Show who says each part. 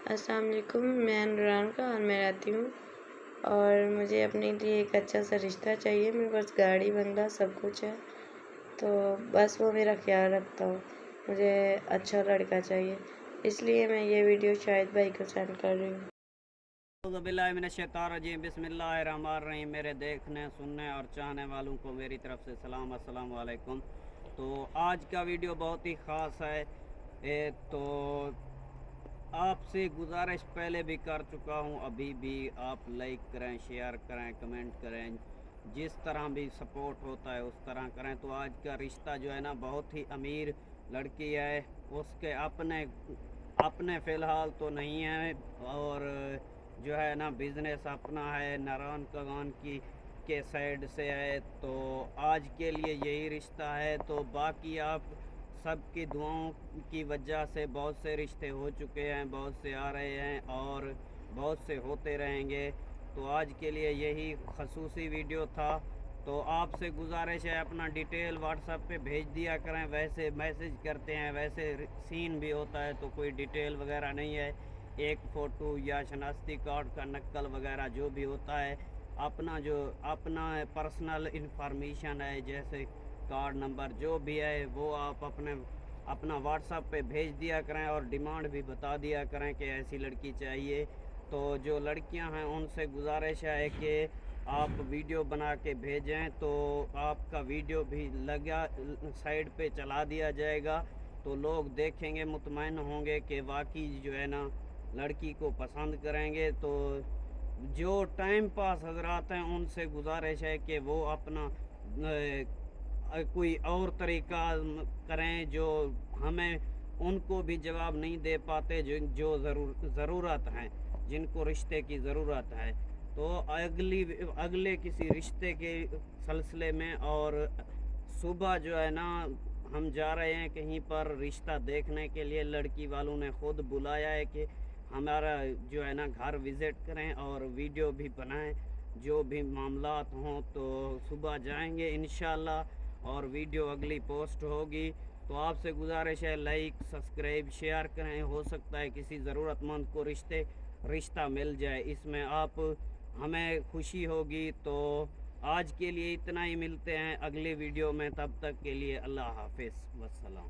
Speaker 1: السلام علیکم، میں نوران کا اور میں رہتی ہوں اور مجھے اپنے لیے ایک اچھا سا رشتہ چاہیے۔ میرے پاس گاڑی بنگلہ سب کچھ ہے، تو بس وہ میرا خیال رکھتا ہو۔ مجھے اچھا لڑکا چاہیے، اس لیے میں یہ ویڈیو شاہد بھائی کو سینڈ کر رہی ہوں۔
Speaker 2: اعوذ باللہ من الشیطان الرجیم، بسم اللہ الرحمن الرحیم۔ میرے دیکھنے سننے اور چاہنے والوں کو میری طرف سے سلام، السلام علیکم۔ تو آج کا ویڈیو بہت ہی خاص ہے۔ تو آپ سے گزارش پہلے بھی کر چکا ہوں، ابھی بھی آپ لائک کریں، شیئر کریں، کمنٹ کریں، جس طرح بھی سپورٹ ہوتا ہے اس طرح کریں۔ تو آج کا رشتہ جو ہے نا بہت ہی امیر لڑکی ہے، اس کے اپنے فی الحال تو نہیں ہے، اور جو ہے نا بزنس اپنا ہے، ناران کگان کے سائڈ سے ہے۔ تو آج کے لیے یہی رشتہ ہے۔ تو باقی آپ سب کی دعاؤں کی وجہ سے بہت سے رشتے ہو چکے ہیں، بہت سے آ رہے ہیں اور بہت سے ہوتے رہیں گے۔ تو آج کے لیے یہی خصوصی ویڈیو تھا۔ تو آپ سے گزارش ہے اپنا ڈیٹیل واٹس ایپ پہ بھیج دیا کریں، ویسے میسج کرتے ہیں، ویسے سین بھی ہوتا ہے تو کوئی ڈیٹیل وغیرہ نہیں ہے، ایک فوٹو یا شناختی کارڈ کا نقل وغیرہ جو بھی ہوتا ہے، اپنا پرسنل انفارمیشن ہے، جیسے کارڈ نمبر جو بھی ہے وہ آپ اپنا واٹس ایپ پہ بھیج دیا کریں، اور ڈیمانڈ بھی بتا دیا کریں کہ ایسی لڑکی چاہیے۔ تو جو لڑکیاں ہیں ان سے گزارش ہے کہ آپ ویڈیو بنا کے بھیجیں، تو آپ کا ویڈیو بھی سائڈ پہ چلا دیا جائے گا، تو لوگ دیکھیں گے، مطمئن ہوں گے کہ واقعی جو ہے نا لڑکی کو پسند کریں گے۔ تو جو ٹائم پاس حضرات ہیں ان سے گزارش ہے کہ وہ اپنا کوئی اور طریقہ کریں، جو ہمیں ان کو بھی جواب نہیں دے پاتے جو ضرورت ہیں، جن کو رشتے کی ضرورت ہے۔ تو اگلے کسی رشتے کے سلسلے میں، اور صبح جو ہے نا ہم جا رہے ہیں کہیں پر رشتہ دیکھنے کے لیے، لڑکی والوں نے خود بلایا ہے کہ ہمارا جو ہے نا گھر وزٹ کریں اور ویڈیو بھی بنائیں، جو بھی معاملات ہوں۔ تو صبح جائیں گے انشاءاللہ اور ویڈیو اگلی پوسٹ ہوگی۔ تو آپ سے گزارش ہے لائک، سبسکرائب، شیئر کریں، ہو سکتا ہے کسی ضرورت مند کو رشتہ مل جائے، اس میں آپ ہمیں خوشی ہوگی۔ تو آج کے لیے اتنا ہی، ملتے ہیں اگلی ویڈیو میں، تب تک کے لیے اللہ حافظ، والسلام۔